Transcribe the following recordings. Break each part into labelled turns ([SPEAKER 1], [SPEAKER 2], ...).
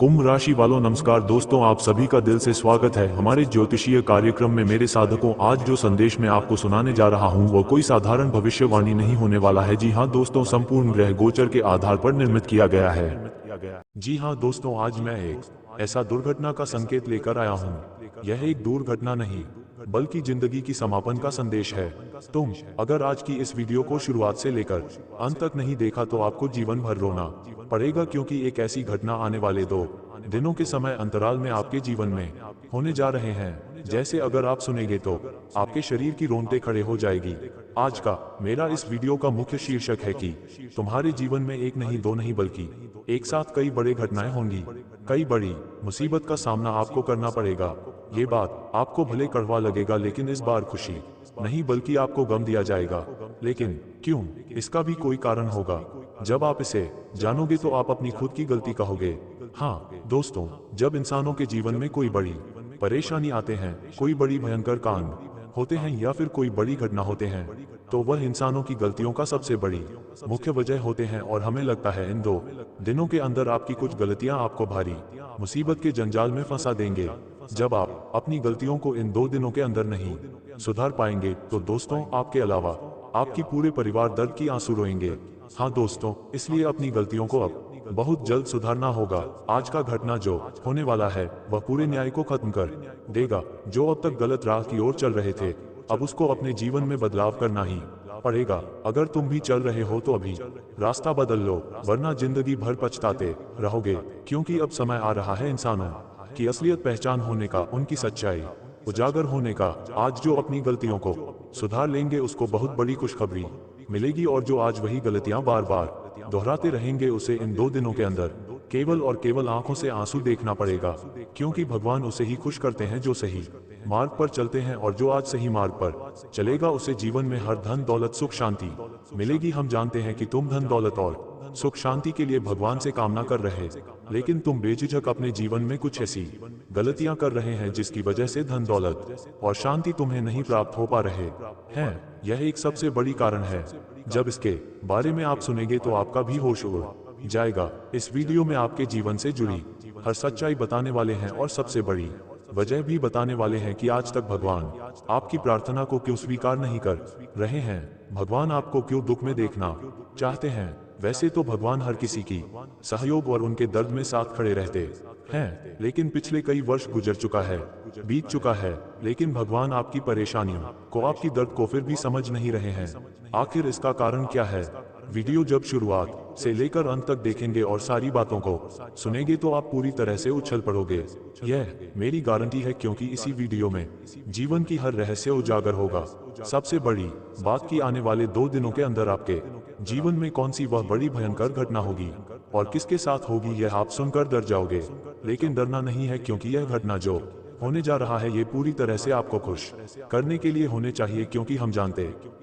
[SPEAKER 1] कुंभ राशि वालों नमस्कार दोस्तों, आप सभी का दिल से स्वागत है हमारे ज्योतिषीय कार्यक्रम में। मेरे साधकों, आज जो संदेश मैं आपको सुनाने जा रहा हूं वो कोई साधारण भविष्यवाणी नहीं होने वाला है। जी हां दोस्तों, संपूर्ण ग्रह गोचर के आधार पर निर्मित किया गया है। जी हां दोस्तों, आज मैं एक ऐसा दुर्घटना का संकेत लेकर आया हूं। यह एक दुर्घटना नहीं बल्कि जिंदगी की समापन का संदेश है। तुम अगर आज की इस वीडियो को शुरुआत से लेकर अंत तक नहीं देखा तो आपको जीवन भर रोना पड़ेगा, क्योंकि एक ऐसी घटना आने वाले 2 दिनों के समय अंतराल में आपके जीवन में होने जा रहे हैं जैसे अगर आप सुनेंगे तो आपके शरीर की रोंगटे खड़े हो जाएगी। आज का मेरा इस वीडियो का मुख्य शीर्षक है कि तुम्हारे जीवन में एक नहीं, दो नहीं, बल्कि एक साथ कई बड़ी घटनाएं होंगी। कई बड़ी मुसीबत का सामना आपको करना पड़ेगा। ये बात आपको भले कड़वा लगेगा, लेकिन इस बार खुशी नहीं बल्कि आपको गम दिया जाएगा। लेकिन क्यों? इसका भी कोई कारण होगा। जब आप इसे जानोगे तो आप अपनी खुद की गलती कहोगे। हाँ दोस्तों, जब इंसानों के जीवन में कोई बड़ी परेशानी आते हैं, कोई बड़ी भयंकर कांड होते हैं या फिर कोई बड़ी घटना होते हैं, तो वह इंसानों की गलतियों का सबसे बड़ी मुख्य वजह होते हैं। और हमें लगता है इन 2 दिनों के अंदर आपकी कुछ गलतियां आपको भारी मुसीबत के जंजाल में फंसा देंगे। जब आप अपनी गलतियों को इन 2 दिनों के अंदर नहीं सुधार पाएंगे तो दोस्तों, आपके अलावा आपकी पूरे परिवार दर्द की आंसू रोएंगे। हाँ दोस्तों, इसलिए अपनी गलतियों को अब बहुत जल्द सुधारना होगा। आज का घटना जो होने वाला है वह पूरे न्याय को खत्म कर देगा। जो अब तक गलत राह की ओर चल रहे थे, अब उसको अपने जीवन में बदलाव करना ही पड़ेगा। अगर तुम भी चल रहे हो तो अभी रास्ता बदल लो, वरना जिंदगी भर पछताते रहोगे। क्योंकि अब समय आ रहा है इंसानों की असलियत पहचान होने का, उनकी सच्चाई उजागर होने का। आज जो अपनी गलतियों को सुधार लेंगे उसको बहुत बड़ी खुशखबरी मिलेगी, और जो आज वही गलतियां बार बार दोहराते रहेंगे उसे इन 2 दिनों के अंदर केवल और केवल आंखों से आंसू देखना पड़ेगा। क्योंकि भगवान उसे ही खुश करते हैं जो सही मार्ग पर चलते हैं, और जो आज सही मार्ग पर चलेगा उसे जीवन में हर धन दौलत सुख शांति मिलेगी। हम जानते हैं कि तुम धन दौलत और सुख शांति के लिए भगवान से कामना कर रहे, लेकिन तुम बेझिझक अपने जीवन में कुछ ऐसी गलतियां कर रहे हैं जिसकी वजह से धन दौलत और शांति तुम्हें नहीं प्राप्त हो पा रहे हैं। यह एक सबसे बड़ी कारण है। जब इसके बारे में आप सुनेंगे तो आपका भी होश उड़ जाएगा। इस वीडियो में आपके जीवन से जुड़ी हर सच्चाई बताने वाले हैं, और सबसे बड़ी वजह भी बताने वाले हैं कि आज तक भगवान आपकी प्रार्थना को क्यों स्वीकार नहीं कर रहे हैं। भगवान आपको क्यों दुख में देखना चाहते हैं। वैसे तो भगवान हर किसी की सहयोग और उनके दर्द में साथ खड़े रहते हैं, लेकिन पिछले कई वर्ष बीत चुका है, लेकिन भगवान आपकी परेशानियों को, आपकी दर्द को फिर भी समझ नहीं रहे हैं। आखिर इसका कारण क्या है? वीडियो जब शुरुआत से लेकर अंत तक देखेंगे और सारी बातों को सुनेंगे तो आप पूरी तरह से उछल पड़ोगे। यह मेरी गारंटी है, क्योंकि इसी वीडियो में जीवन की हर रहस्य उजागर होगा। सबसे बड़ी बात कि आने वाले 2 दिनों के अंदर आपके जीवन में कौन सी वह बड़ी भयंकर घटना होगी और किसके साथ होगी, यह आप सुनकर डर जाओगे। लेकिन डरना नहीं है, क्योंकि यह घटना जो होने जा रहा है ये पूरी तरह से आपको खुश करने के लिए होने चाहिए। क्योंकि हम जानते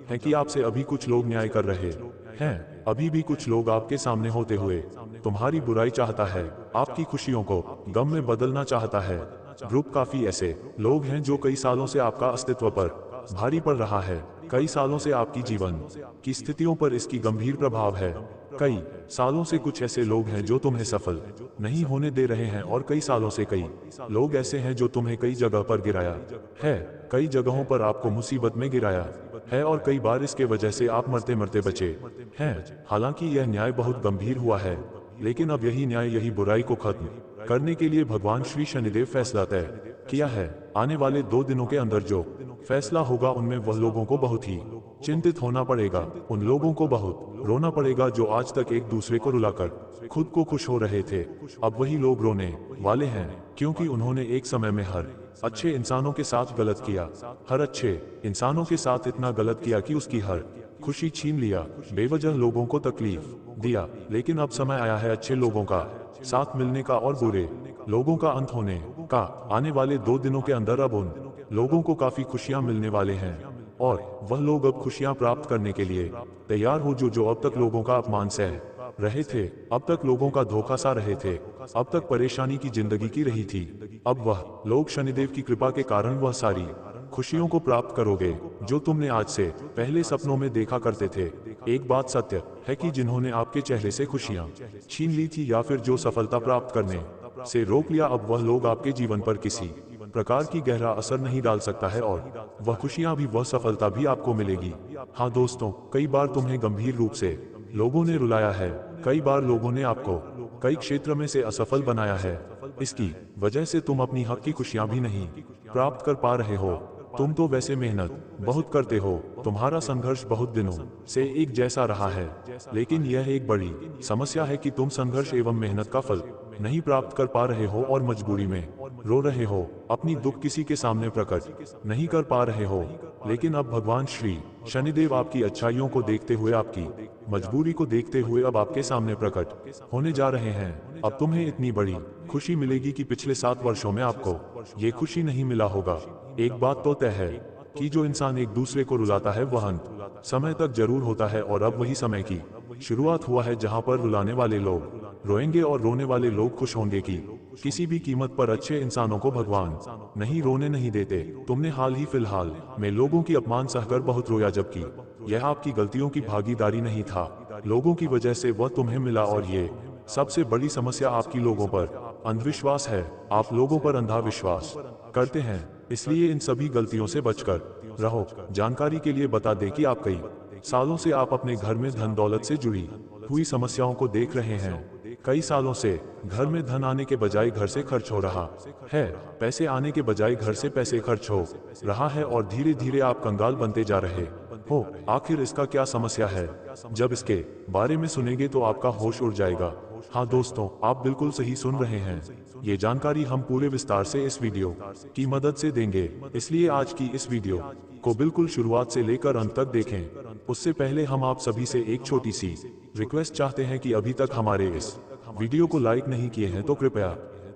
[SPEAKER 1] हैं कि आपसे अभी कुछ लोग न्याय कर रहे हैं, अभी भी कुछ लोग आपके सामने होते हुए तुम्हारी बुराई चाहता है, आपकी खुशियों को गम में बदलना चाहता है। ग्रुप काफी ऐसे लोग हैं जो कई सालों से आपका अस्तित्व पर भारी पड़ रहा है। कई सालों से आपकी जीवन की स्थितियों पर इसकी गंभीर प्रभाव है। कई सालों से कुछ ऐसे लोग हैं जो तुम्हें सफल नहीं होने दे रहे हैं, और कई सालों से कई लोग ऐसे हैं जो तुम्हें कई जगह पर गिराया है, कई जगहों पर आपको मुसीबत में गिराया है, और कई बार इसके वजह से आप मरते मरते बचे हैं। हालांकि यह न्याय बहुत गंभीर हुआ है, लेकिन अब यही न्याय, यही बुराई को खत्म करने के लिए भगवान श्री शनिदेव फैसला तय किया है। आने वाले 2 दिनों के अंदर जो फैसला होगा उनमें वह लोगों को बहुत ही चिंतित होना पड़ेगा। उन लोगों को बहुत रोना पड़ेगा जो आज तक एक दूसरे को रुलाकर खुद को खुश हो रहे थे। अब वही लोग रोने वाले हैं, क्योंकि उन्होंने एक समय में हर अच्छे इंसानों के साथ गलत किया, हर अच्छे इंसानों के साथ इतना गलत किया कि उसकी हर खुशी छीन लिया, बेवजह लोगों को तकलीफ दिया। लेकिन अब समय आया है अच्छे लोगों का साथ मिलने का और बुरे लोगों का अंत होने का। आने वाले 2 दिनों के अंदर अब उन लोगों को काफी खुशियां मिलने वाले हैं, और वह लोग अब खुशियां प्राप्त करने के लिए तैयार हो जो अब तक लोगों का अपमान सह रहे थे, अब तक लोगों का धोखा सा रहे थे, अब तक परेशानी की जिंदगी की रही थी। अब वह लोग शनिदेव की कृपा के कारण वह सारी खुशियों को प्राप्त करोगे जो तुमने आज से पहले सपनों में देखा करते थे। एक बात सत्य है कि जिन्होंने आपके चेहरे से खुशियां छीन ली थी या फिर जो सफलता प्राप्त करने से रोक लिया, अब वह लोग आपके जीवन पर किसी प्रकार की गहरा असर नहीं डाल सकता है और वह खुशियां भी, वह सफलता भी आपको मिलेगी। हाँ दोस्तों, कई बार तुम्हें गंभीर रूप से लोगों ने रुलाया है, कई बार लोगों ने आपको कई क्षेत्र में से असफल बनाया है। इसकी वजह से तुम अपनी हक की खुशियां भी नहीं प्राप्त कर पा रहे हो। तुम तो वैसे मेहनत बहुत करते हो, तुम्हारा संघर्ष बहुत दिनों से एक जैसा रहा है, लेकिन यह एक बड़ी समस्या है कि तुम संघर्ष एवं मेहनत का फल नहीं प्राप्त कर पा रहे हो और मजबूरी में रो रहे हो, अपनी दुख किसी के सामने प्रकट नहीं कर पा रहे हो। लेकिन अब भगवान श्री शनिदेव आपकी अच्छाइयों को देखते हुए, आपकी मजबूरी को देखते हुए अब आपके सामने प्रकट होने जा रहे हैं। अब तुम्हें इतनी बड़ी खुशी मिलेगी कि पिछले 7 वर्षों में आपको ये खुशी नहीं मिला होगा। एक बात तो तय है कि जो इंसान एक दूसरे को रुलाता है वह अंत समय तक जरूर होता है, और अब वही समय की शुरुआत हुआ है जहां पर रुलाने वाले लोग रोएंगे और रोने वाले लोग खुश होंगे कि किसी भी कीमत पर अच्छे इंसानों को भगवान नहीं रोने नहीं देते। तुमने हाल ही फिलहाल में लोगों की अपमान सहकर बहुत रोया, जबकि यह आपकी गलतियों की भागीदारी नहीं था, लोगों की वजह से वह तुम्हें मिला। और ये सबसे बड़ी समस्या आपकी लोगों पर अंधविश्वास है। आप लोगों पर अंधा विश्वास करते हैं, इसलिए इन सभी गलतियों से बचकर रहो। जानकारी के लिए बता दें कि आप कई सालों से आप अपने घर में धन दौलत से जुड़ी हुई समस्याओं को देख रहे हैं। कई सालों से घर में धन आने के बजाय घर से खर्च हो रहा है, पैसे आने के बजाय घर से पैसे खर्च हो रहा है, और धीरे धीरे आप कंगाल बनते जा रहे हो। आखिर इसका क्या समस्या है? जब इसके बारे में सुनेंगे तो आपका होश उड़ जाएगा। हाँ दोस्तों, आप बिल्कुल सही सुन रहे हैं। ये जानकारी हम पूरे विस्तार से इस वीडियो की मदद से देंगे, इसलिए आज की इस वीडियो को बिल्कुल शुरुआत से लेकर अंत तक देखें। उससे पहले हम आप सभी से एक छोटी सी रिक्वेस्ट चाहते हैं कि अभी तक हमारे इस वीडियो को लाइक नहीं किए हैं तो कृपया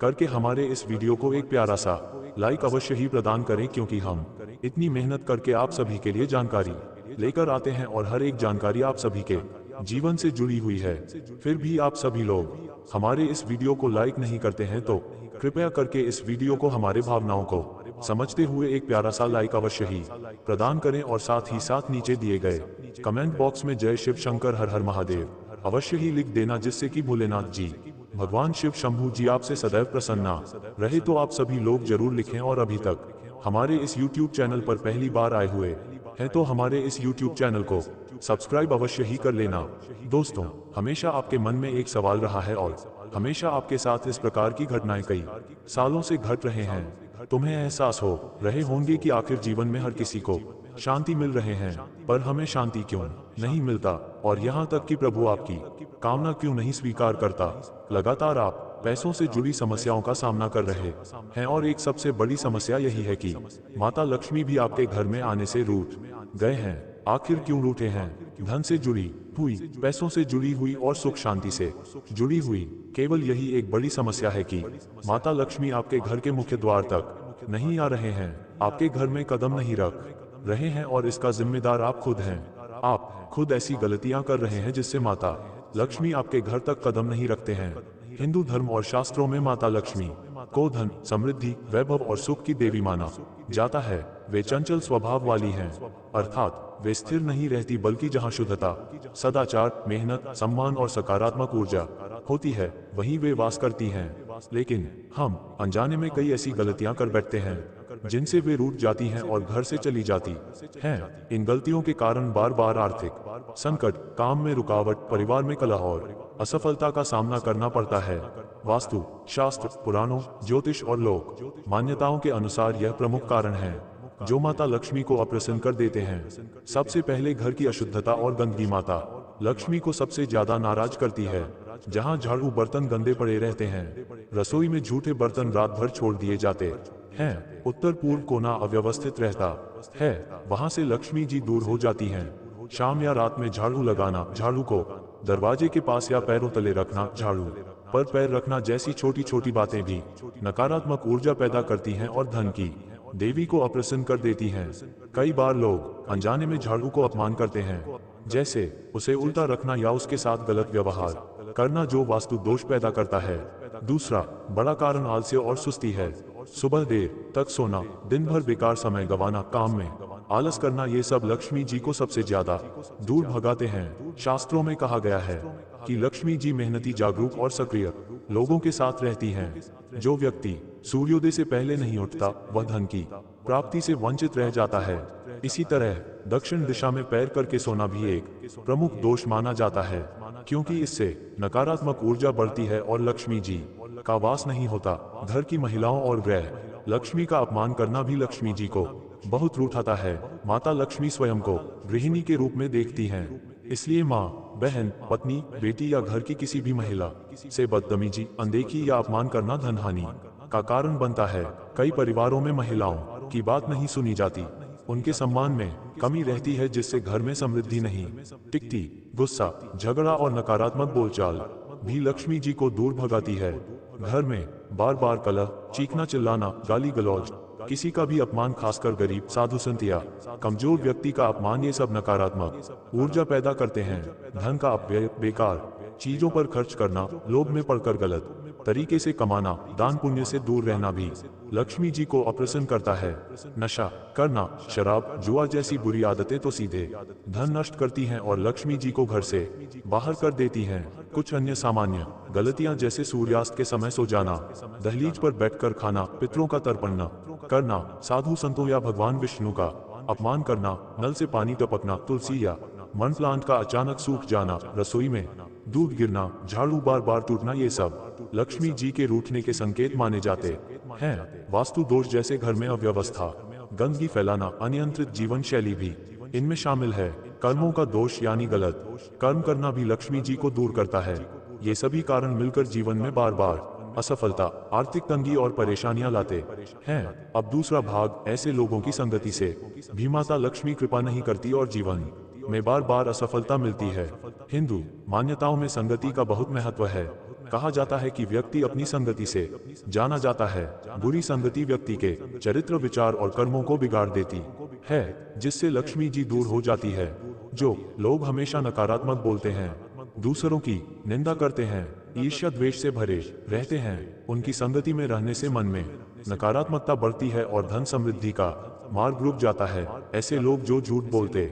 [SPEAKER 1] करके हमारे इस वीडियो को एक प्यारा सा लाइक अवश्य ही प्रदान करें, क्योंकि हम इतनी मेहनत करके आप सभी के लिए जानकारी लेकर आते हैं और हर एक जानकारी आप सभी के जीवन से जुड़ी हुई है। फिर भी आप सभी लोग हमारे इस वीडियो को लाइक नहीं करते हैं, तो कृपया करके इस वीडियो को हमारे भावनाओं को समझते हुए एक प्यारा सा लाइक अवश्य ही प्रदान करें, और साथ ही साथ नीचे दिए गए कमेंट बॉक्स में जय शिव शंकर हर हर महादेव अवश्य ही लिख देना, जिससे कि भोलेनाथ जी, भगवान शिव शंभू जी आपसे सदैव प्रसन्न रहे। तो आप सभी लोग जरूर लिखें, और अभी तक हमारे इस YouTube चैनल पर पहली बार आए हुए हैं तो हमारे इस YouTube चैनल को सब्सक्राइब अवश्य ही कर लेना। दोस्तों, हमेशा आपके मन में एक सवाल रहा है और हमेशा आपके साथ इस प्रकार की घटनाएं कई सालों से घट रहे हैं। तुम्हें एहसास हो रहे होंगे कि आखिर जीवन में हर किसी को शांति मिल रहे हैं, पर हमें शांति क्यों नहीं मिलता, और यहाँ तक कि प्रभु आपकी कामना क्यों नहीं स्वीकार करता। लगातार आप पैसों से जुड़ी समस्याओं का सामना कर रहे हैं, और एक सबसे बड़ी समस्या यही है कि माता लक्ष्मी भी आपके घर में आने से रूठ गए हैं। आखिर क्यों रूठे हैं? धन से जुड़ी हुई, पैसों से जुड़ी हुई और सुख शांति से जुड़ी हुई केवल यही एक बड़ी समस्या है कि माता लक्ष्मी आपके घर के मुख्य द्वार तक नहीं आ रहे हैं, आपके घर में कदम नहीं रख रहे हैं, और इसका जिम्मेदार आप खुद हैं। आप खुद ऐसी गलतियां कर रहे हैं जिससे माता लक्ष्मी आपके घर तक कदम नहीं रखते हैं। हिंदू धर्म और शास्त्रों में माता लक्ष्मी को धन, समृद्धि, वैभव और सुख की देवी माना जाता है। वे चंचल स्वभाव वाली हैं, अर्थात वे स्थिर नहीं रहती, बल्कि जहां शुद्धता, सदाचार, मेहनत, सम्मान और सकारात्मक ऊर्जा होती है वहीं वे वास करती हैं। लेकिन हम अनजाने में कई ऐसी गलतियां कर बैठते हैं जिनसे वे रूठ जाती हैं और घर से चली जाती हैं। इन गलतियों के कारण बार बार आर्थिक संकट, काम में रुकावट, परिवार में कलह और असफलता का सामना करना पड़ता है। वास्तु शास्त्र, पुराणों, ज्योतिष और लोक मान्यताओं के अनुसार यह प्रमुख कारण है जो माता लक्ष्मी को अप्रसन्न कर देते हैं। सबसे पहले घर की अशुद्धता और गंदगी माता लक्ष्मी को सबसे ज्यादा नाराज करती है। जहां झाड़ू, बर्तन गंदे पड़े रहते हैं, रसोई में झूठे बर्तन रात भर छोड़ दिए जाते हैं, उत्तर पूर्व कोना अव्यवस्थित रहता है, वहां से लक्ष्मी जी दूर हो जाती हैं। शाम या रात में झाड़ू लगाना, झाड़ू को दरवाजे के पास या पैरों तले रखना, झाड़ू पर पैर रखना जैसी छोटी छोटी बातें भी नकारात्मक ऊर्जा पैदा करती हैं और धन की देवी को अप्रसन्न कर देती हैं। कई बार लोग अनजाने में झाड़ू को अपमान करते हैं, जैसे उसे उल्टा रखना या उसके साथ गलत व्यवहार करना, जो वास्तु दोष पैदा करता है। दूसरा बड़ा कारण आलस्य और सुस्ती है। सुबह देर तक सोना, दिन भर बेकार समय गंवाना, काम में आलस करना, ये सब लक्ष्मी जी को सबसे ज्यादा दूर भगाते हैं। शास्त्रों में कहा गया है कि लक्ष्मी जी मेहनती, जागरूक और सक्रिय लोगों के साथ रहती हैं। जो व्यक्ति सूर्योदय से पहले नहीं उठता वह धन की प्राप्ति से वंचित रह जाता है। इसी तरह दक्षिण दिशा में पैर करके सोना भी एक प्रमुख दोष माना जाता है, क्योंकि इससे नकारात्मक ऊर्जा बढ़ती है और लक्ष्मी जी का वास नहीं होता। घर की महिलाओं और ग्रह लक्ष्मी का अपमान करना भी लक्ष्मी जी को बहुत रूठाता है। माता लक्ष्मी स्वयं को गृहिणी के रूप में देखती हैं, इसलिए माँ, बहन, पत्नी, बेटी या घर की किसी भी महिला से बदतमीजी, अनदेखी या अपमान करना धन हानि का कारण बनता है। कई परिवारों में महिलाओं की बात नहीं सुनी जाती, उनके सम्मान में कमी रहती है, जिससे घर में समृद्धि नहीं टिकती। गुस्सा, झगड़ा और नकारात्मक बोलचाल भी लक्ष्मी जी को दूर भगाती है। घर में बार बार कलह, चीखना, चिल्लाना, गाली गलौज, किसी का भी अपमान, खासकर गरीब, साधु संत या कमजोर व्यक्ति का अपमान, ये सब नकारात्मक ऊर्जा पैदा करते हैं। धन का अपव्यय, बेकार चीजों पर खर्च करना, लोभ में पड़कर गलत तरीके से कमाना, दान पुण्य से दूर रहना भी लक्ष्मी जी को अप्रसन्न करता है। नशा करना, शराब, जुआ जैसी बुरी आदतें तो सीधे धन नष्ट करती हैं और लक्ष्मी जी को घर से बाहर कर देती हैं। कुछ अन्य सामान्य गलतियां, जैसे सूर्यास्त के समय सो जाना, दहलीज पर बैठकर खाना, पितरों का तर्पण न करना, साधु संतों या भगवान विष्णु का अपमान करना, नल से पानी टपकना, तुलसी या मन प्लांट का अचानक सूख जाना, रसोई में दूध गिरना, झाड़ू बार बार टूटना, ये सब लक्ष्मी जी के रूठने के संकेत माने जाते हैं। वास्तु दोष, जैसे घर में अव्यवस्था, गंदगी फैलाना, अनियंत्रित जीवन शैली भी इनमें शामिल है। कर्मों का दोष, यानी गलत कर्म करना भी लक्ष्मी जी को दूर करता है। ये सभी कारण मिलकर जीवन में बार बार असफलता, आर्थिक तंगी और परेशानियां लाते हैं। अब दूसरा भाग, ऐसे लोगों की संगति से भी माता लक्ष्मी कृपा नहीं करती और जीवन में बार बार असफलता मिलती है। हिंदू मान्यताओं में संगति का बहुत महत्व है। कहा जाता है कि व्यक्ति अपनी संगति से जाना जाता है। बुरी संगति व्यक्ति के चरित्र, विचार और कर्मों को बिगाड़ देती है, जिससे लक्ष्मी जी दूर हो जाती है। जो लोग हमेशा नकारात्मक बोलते हैं, दूसरों की निंदा करते हैं, ईर्ष्या द्वेष से भरे रहते हैं, उनकी संगति में रहने से मन में नकारात्मकता बढ़ती है और धन समृद्धि का मार्ग रुक जाता है। ऐसे लोग जो झूठ बोलते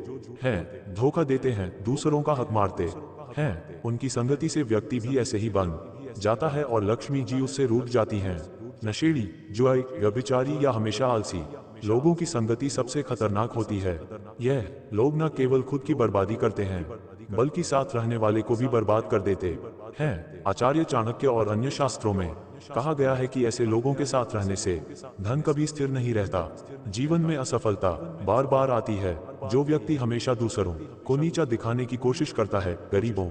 [SPEAKER 1] हैं, धोखा देते हैं, दूसरों का हक मारते हैं, उनकी संगति से व्यक्ति भी ऐसे ही बन जाता है और लक्ष्मी जी उससे रूठ जाती हैं। नशेड़ी, जुआई, व्यभिचारी या हमेशा आलसी लोगों की संगति सबसे खतरनाक होती है। यह लोग न केवल खुद की बर्बादी करते हैं, बल्कि साथ रहने वाले को भी बर्बाद कर देते हैं। आचार्य चाणक्य और अन्य शास्त्रों में कहा गया है कि ऐसे लोगों के साथ रहने से धन कभी स्थिर नहीं रहता, जीवन में असफलता बार बार आती है। जो व्यक्ति हमेशा दूसरों को नीचा दिखाने की कोशिश करता है, गरीबों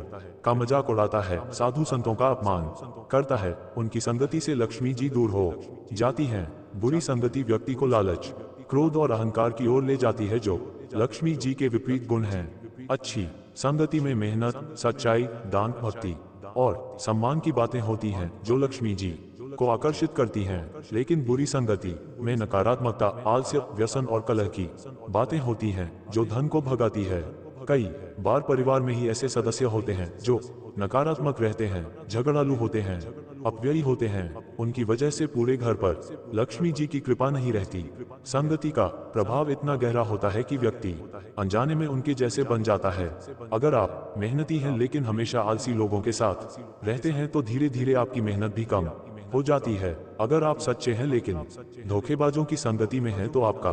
[SPEAKER 1] का मजाक उड़ाता है, साधु संतों का अपमान करता है, उनकी संगति से लक्ष्मी जी दूर हो जाती हैं। बुरी संगति व्यक्ति को लालच, क्रोध और अहंकार की ओर ले जाती है, जो लक्ष्मी जी के विपरीत गुण हैं। अच्छी संगति में मेहनत, सच्चाई, दान, भक्ति और सम्मान की बातें होती हैं, जो लक्ष्मी जी को आकर्षित करती हैं। लेकिन बुरी संगति में नकारात्मकता, आलस्य, व्यसन और कलह की बातें होती हैं, जो धन को भगाती है। कई बार परिवार में ही ऐसे सदस्य होते हैं जो नकारात्मक रहते हैं, झगड़ालू होते हैं, अपव्ययी होते हैं। उनकी वजह से पूरे घर पर लक्ष्मी जी की कृपा नहीं रहती। संगति का प्रभाव इतना गहरा होता है कि व्यक्ति अनजाने में उनके जैसे बन जाता है। अगर आप मेहनती हैं लेकिन हमेशा आलसी लोगों के साथ रहते हैं, तो धीरे धीरे आपकी मेहनत भी कम हो जाती है। अगर आप सच्चे हैं लेकिन धोखेबाजों की संगति में हैं, तो आपका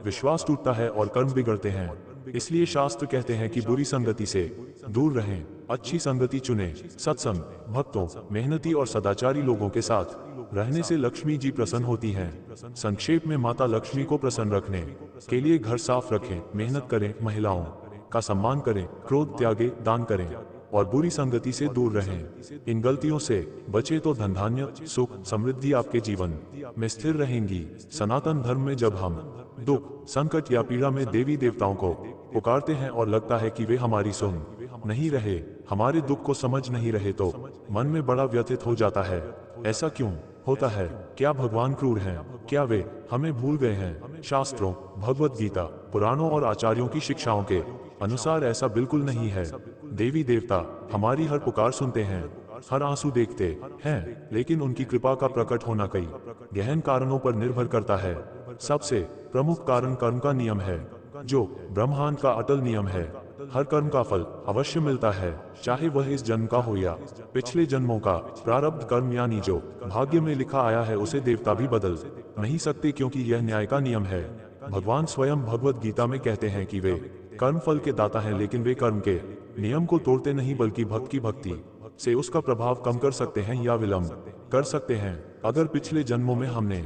[SPEAKER 1] विश्वास टूटता है और कर्म बिगड़ते हैं। इसलिए शास्त्र कहते हैं कि बुरी संगति से दूर रहें, अच्छी संगति चुनें। सत्संग, भक्तों, मेहनती और सदाचारी लोगों के साथ रहने से लक्ष्मी जी प्रसन्न होती हैं। संक्षेप में, माता लक्ष्मी को प्रसन्न रखने के लिए घर साफ रखें, मेहनत करें, महिलाओं का सम्मान करें, क्रोध त्यागें, दान करें और बुरी संगति से दूर रहें। इन गलतियों से बचे तो धन, धान्य, सुख, समृद्धि आपके जीवन में स्थिर रहेंगी। सनातन धर्म में जब हम दुख, संकट या पीड़ा में देवी देवताओं को पुकारते हैं और लगता है कि वे हमारी सुन नहीं रहे, हमारे दुख को समझ नहीं रहे, तो मन में बड़ा व्यथित हो जाता है। ऐसा क्यों होता है? क्या भगवान क्रूर हैं? क्या वे हमें भूल गए हैं? शास्त्रों, भगवत गीता, पुराणों और आचार्यों की शिक्षाओं के अनुसार ऐसा बिल्कुल नहीं है। देवी देवता हमारी हर पुकार सुनते हैं, हर आंसू देखते हैं, लेकिन उनकी कृपा का प्रकट होना कई गहन कारणों पर निर्भर करता है। सबसे प्रमुख कारण कर्म का नियम है, जो ब्रह्मांड का अटल नियम है। हर कर्म का फल अवश्य मिलता है, चाहे वह इस जन्म का हो या पिछले जन्मों का। प्रारब्ध कर्म यानी जो भाग्य में लिखा आया है उसे देवता भी बदल नहीं सकते, क्योंकि यह न्याय का नियम है। भगवान स्वयं भगवत गीता में कहते हैं कि वे कर्म फल के दाता हैं, लेकिन वे कर्म के नियम को तोड़ते नहीं, बल्कि भक्त की भक्ति से उसका प्रभाव कम कर सकते हैं या विलंब कर सकते हैं। अगर पिछले जन्मों में हमने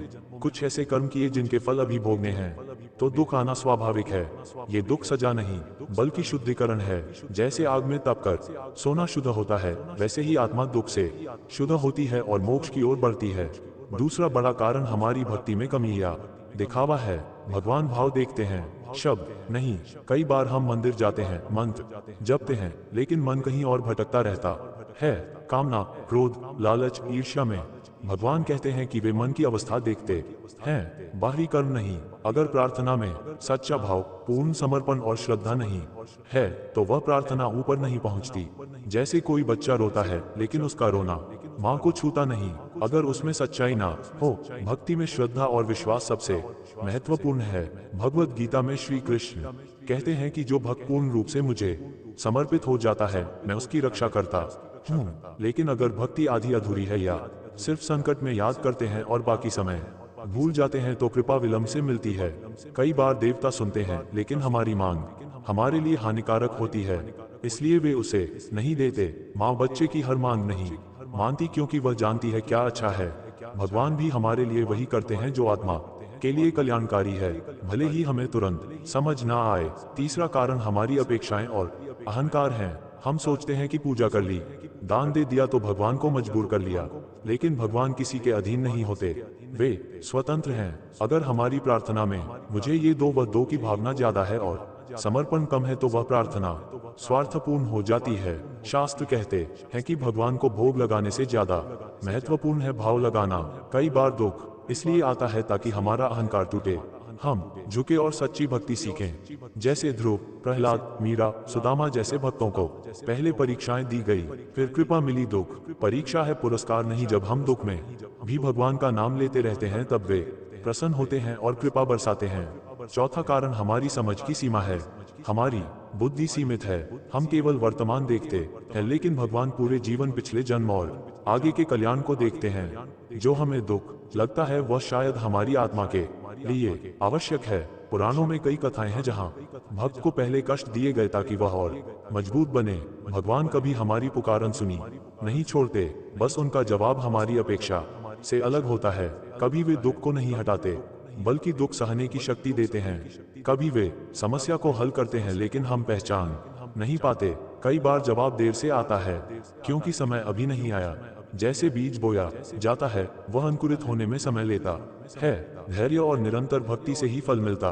[SPEAKER 1] कुछ ऐसे कर्म किए जिनके फल अभी भोगने हैं, तो दुख आना स्वाभाविक है। ये दुख सजा नहीं बल्कि शुद्धिकरण है। जैसे आग में तप कर सोना शुद्ध होता है, वैसे ही आत्मा दुख से शुद्ध होती है और मोक्ष की ओर बढ़ती है। दूसरा बड़ा कारण हमारी भक्ति में कमी या दिखावा है। भगवान भाव देखते हैं, शब्द नहीं। कई बार हम मंदिर जाते हैं, मंत्र जपते हैं, लेकिन मन कहीं और भटकता रहता है, कामना, क्रोध, लालच, ईर्ष्या में। भगवान कहते हैं कि वे मन की अवस्था देखते हैं, बाहरी कर्म नहीं। अगर प्रार्थना में सच्चा भाव, पूर्ण समर्पण और श्रद्धा नहीं है, तो वह प्रार्थना ऊपर नहीं पहुंचती। जैसे कोई बच्चा रोता है, लेकिन उसका रोना माँ को छूता नहीं, अगर उसमें सच्चाई ना हो। भक्ति में श्रद्धा और विश्वास सबसे महत्वपूर्ण है। भगवत गीता में श्री कृष्ण कहते हैं कि जो भक्त पूर्ण रूप से मुझे समर्पित हो जाता है, मैं उसकी रक्षा करता हूँ। लेकिन अगर भक्ति आधी अधूरी है या सिर्फ संकट में याद करते हैं और बाकी समय भूल जाते हैं, तो कृपा विलंब से मिलती है। कई बार देवता सुनते हैं, लेकिन हमारी मांग हमारे लिए हानिकारक होती है, इसलिए वे उसे नहीं देते। माँ बच्चे की हर मांग नहीं मानती, क्योंकि वह जानती है क्या अच्छा है। भगवान भी हमारे लिए वही करते हैं जो आत्मा के लिए कल्याणकारी है, भले ही हमें तुरंत समझ ना आए। तीसरा कारण हमारी अपेक्षाएं और अहंकार हैं। हम सोचते हैं कि पूजा कर ली, दान दे दिया तो भगवान को मजबूर कर लिया, लेकिन भगवान किसी के अधीन नहीं होते, वे स्वतंत्र हैं। अगर हमारी प्रार्थना में मुझे ये दो व दो की भावना ज्यादा है और समर्पण कम है, तो वह प्रार्थना स्वार्थपूर्ण हो जाती है। शास्त्र कहते हैं कि भगवान को भोग लगाने से ज्यादा महत्वपूर्ण है भाव लगाना। कई बार दुख इसलिए आता है ताकि हमारा अहंकार टूटे, हम झुके और सच्ची भक्ति सीखें। जैसे ध्रुव, प्रहलाद, मीरा, सुदामा जैसे भक्तों को पहले परीक्षाएं दी गई, फिर कृपा मिली। दुख परीक्षा है, पुरस्कार नहीं। जब हम दुख में भी भगवान का नाम लेते रहते हैं, तब वे प्रसन्न होते हैं और कृपा बरसाते हैं। चौथा कारण हमारी समझ की सीमा है। हमारी बुद्धि सीमित है, हम केवल वर्तमान देखते हैं, लेकिन भगवान पूरे जीवन, पिछले जन्म और आगे के कल्याण को देखते हैं। जो हमें दुख लगता है वह शायद हमारी आत्मा के लिए आवश्यक है। पुराणों में कई कथाएं हैं जहां भक्त को पहले कष्ट दिए गए ताकि वह और मजबूत बने। भगवान कभी हमारी पुकार सुनी नहीं छोड़ते, बस उनका जवाब हमारी अपेक्षा से अलग होता है। कभी वे दुख को नहीं हटाते, बल्कि दुख सहने की शक्ति देते हैं। कभी वे समस्या को हल करते हैं, लेकिन हम पहचान नहीं पाते। कई बार जवाब देर से आता है, क्योंकि समय अभी नहीं आया। जैसे बीज बोया जाता है, वह अंकुरित होने में समय लेता है। धैर्य और निरंतर भक्ति से ही फल मिलता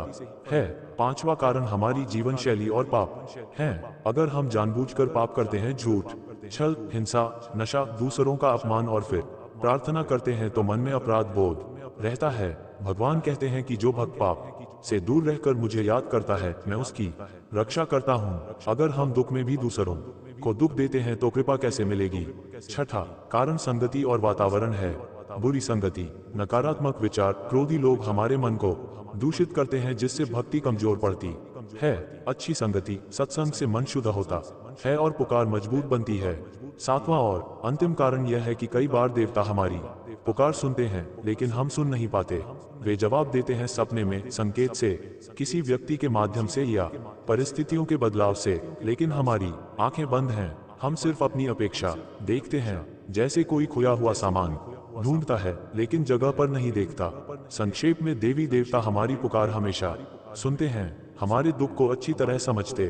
[SPEAKER 1] है। पांचवा कारण हमारी जीवन शैली और पाप हैं। अगर हम जानबूझकर पाप करते हैं, झूठ, छल, हिंसा, नशा, दूसरों का अपमान और फिर प्रार्थना करते हैं, तो मन में अपराध बोध रहता है। भगवान कहते हैं कि जो भक्त पाप से दूर रहकर मुझे याद करता है, मैं उसकी रक्षा करता हूँ। अगर हम दुख में भी दूसरों को दुख देते हैं, तो कृपा कैसे मिलेगी। छठा कारण संगति और वातावरण है। बुरी संगति, नकारात्मक विचार, क्रोधी लोग हमारे मन को दूषित करते हैं, जिससे भक्ति कमजोर पड़ती है। अच्छी संगति, सत्संग से मन शुद्ध होता है और पुकार मजबूत बनती है। सातवां और अंतिम कारण यह है कि कई बार देवता हमारी पुकार सुनते हैं, लेकिन हम सुन नहीं पाते। वे जवाब देते हैं सपने में, संकेत से, किसी व्यक्ति के माध्यम से या परिस्थितियों के बदलाव से, लेकिन हमारी आंखें बंद हैं। हम सिर्फ अपनी अपेक्षा देखते हैं। जैसे कोई खोया हुआ सामान ढूंढता है, लेकिन जगह पर नहीं देखता। संक्षेप में, देवी देवता हमारी पुकार हमेशा सुनते हैं, हमारे दुख को अच्छी तरह समझते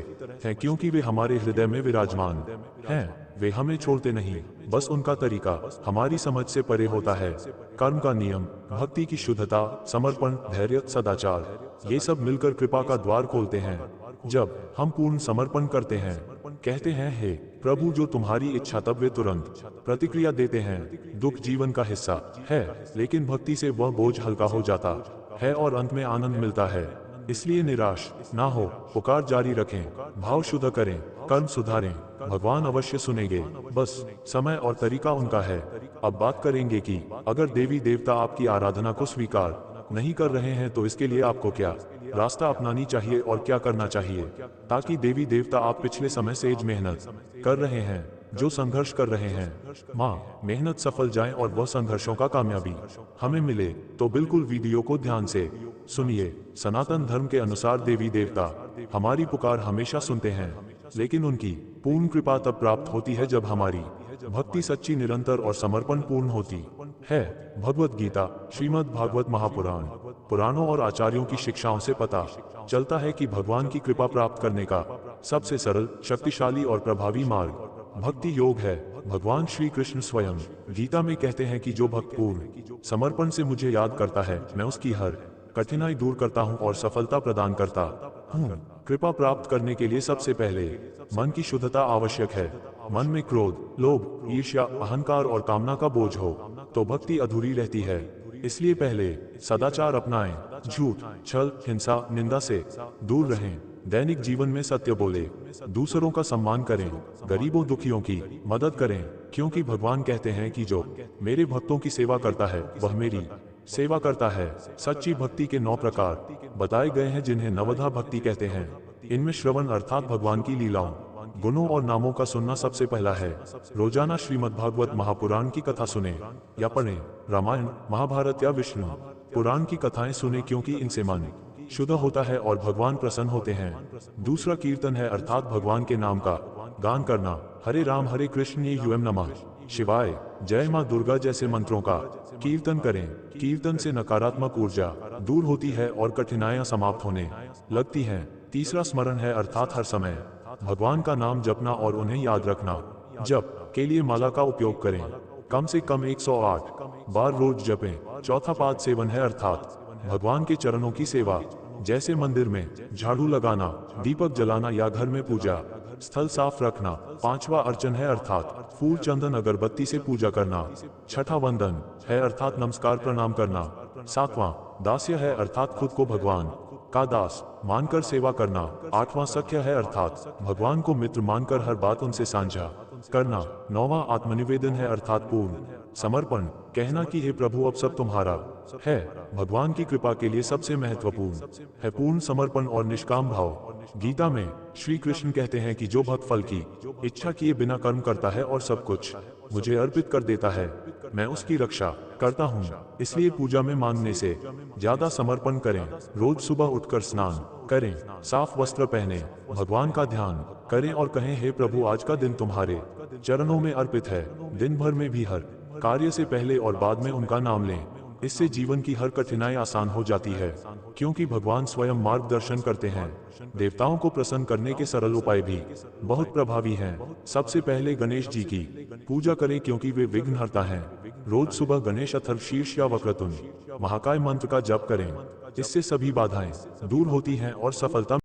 [SPEAKER 1] हैं, क्योंकि वे हमारे हृदय में विराजमान हैं। वे हमें छोड़ते नहीं, बस उनका तरीका हमारी समझ से परे होता है। कर्म का नियम, भक्ति की शुद्धता, समर्पण, धैर्य, सदाचार, ये सब मिलकर कृपा का द्वार खोलते हैं। जब हम पूर्ण समर्पण करते हैं, कहते हैं, हे प्रभु, जो तुम्हारी इच्छा, तब वे तुरंत प्रतिक्रिया देते हैं। दुख जीवन का हिस्सा है, लेकिन भक्ति से वह बोझ हल्का हो जाता है और अंत में आनंद मिलता है। इसलिए निराश ना हो, पुकार जारी रखें, भाव शुद्ध करें, कर्म सुधारें, भगवान अवश्य सुनेंगे। बस समय और तरीका उनका है। अब बात करेंगे कि अगर देवी देवता आपकी आराधना को स्वीकार नहीं कर रहे हैं, तो इसके लिए आपको क्या रास्ता अपनानी चाहिए और क्या करना चाहिए, ताकि देवी देवता आप पिछले समय से मेहनत कर रहे हैं, जो संघर्ष कर रहे हैं, माँ मेहनत सफल जाए और वह संघर्षों का कामयाबी हमें मिले। तो बिल्कुल वीडियो को ध्यान से सुनिए। सनातन धर्म के अनुसार देवी देवता हमारी पुकार हमेशा सुनते हैं, लेकिन उनकी पूर्ण कृपा तब प्राप्त होती है जब हमारी भक्ति सच्ची, निरंतर और समर्पण पूर्ण होती है। भगवत गीता, श्रीमद् भागवत महापुराण, पुराणों और आचार्यों की शिक्षाओं से पता चलता है कि भगवान की कृपा प्राप्त करने का सबसे सरल, शक्तिशाली और प्रभावी मार्ग भक्ति योग है। भगवान श्री कृष्ण स्वयं गीता में कहते हैं कि जो भक्त पूर्ण समर्पण से मुझे याद करता है, मैं उसकी हर कठिनाई दूर करता हूँ और सफलता प्रदान करता हूँ। कृपा प्राप्त करने के लिए सबसे पहले मन की शुद्धता आवश्यक है। मन में क्रोध, लोभ, ईर्ष्या, अहंकार और कामना का बोझ हो तो भक्ति अधूरी रहती है। इसलिए पहले सदाचार अपनाएं, झूठ, छल, हिंसा, निंदा से दूर रहें। दैनिक जीवन में सत्य बोले, दूसरों का सम्मान करें, गरीबों दुखियों की मदद करें, क्योंकि भगवान कहते हैं कि जो मेरे भक्तों की सेवा करता है वह मेरी सेवा करता है। सच्ची भक्ति के 9 प्रकार बताए गए हैं, जिन्हें नवधा भक्ति कहते हैं। इनमें श्रवण अर्थात भगवान की लीलाओं, गुणों और नामों का सुनना सबसे पहला है। रोजाना श्रीमद् भागवत महापुराण की कथा सुने या पढ़ें। रामायण, महाभारत या विष्णु पुराण की कथाएं सुने, क्योंकि इनसे मन शुद्ध होता है और भगवान प्रसन्न होते हैं। दूसरा कीर्तन है, अर्थात भगवान के नाम का गान करना। हरे राम हरे कृष्ण यूएम नमः शिवाय, जय मां दुर्गा जैसे मंत्रों का कीर्तन करें। कीर्तन से नकारात्मक ऊर्जा दूर होती है और कठिनाइयां समाप्त होने लगती हैं। तीसरा स्मरण है, अर्थात हर समय भगवान का नाम जपना और उन्हें याद रखना। जप के लिए माला का उपयोग करें, कम से कम 108 बार रोज जपें। चौथा पाद सेवन है, अर्थात भगवान के चरणों की सेवा, जैसे मंदिर में झाड़ू लगाना, दीपक जलाना या घर में पूजा स्थल साफ रखना। पांचवा अर्चन है, अर्थात फूल, चंदन, अगरबत्ती से पूजा करना। छठा वंदन है, अर्थात नमस्कार प्रणाम करना। सातवां दास्य है, अर्थात खुद को भगवान का दास मानकर सेवा करना। आठवां सख्य है, अर्थात भगवान को मित्र मानकर हर बात उनसे साझा करना। नौवां आत्मनिवेदन है, अर्थात पूर्ण समर्पण, कहना कि हे प्रभु अब सब तुम्हारा है। भगवान की कृपा के लिए सबसे महत्वपूर्ण है पूर्ण समर्पण और निष्काम भाव। गीता में श्री कृष्ण कहते हैं कि जो भक्त फल की इच्छा किए बिना कर्म करता है और सब कुछ मुझे अर्पित कर देता है, मैं उसकी रक्षा करता हूँ। इसलिए पूजा में मांगने से ज्यादा समर्पण करें। रोज सुबह उठकर स्नान करें, साफ वस्त्र पहने, भगवान का ध्यान करें और कहें, हे प्रभु आज का दिन तुम्हारे चरणों में अर्पित है। दिन भर में भी हर कार्य से पहले और बाद में उनका नाम लें। इससे जीवन की हर कठिनाई आसान हो जाती है, क्योंकि भगवान स्वयं मार्गदर्शन करते हैं। देवताओं को प्रसन्न करने के सरल उपाय भी बहुत प्रभावी हैं। सबसे पहले गणेश जी की पूजा करें, क्योंकि वे विघ्नहर्ता हैं। रोज सुबह गणेश अथर्वशीर्ष या वक्रतुंड महाकाय मंत्र का जप करें, इससे सभी बाधाएं दूर होती हैं और सफलता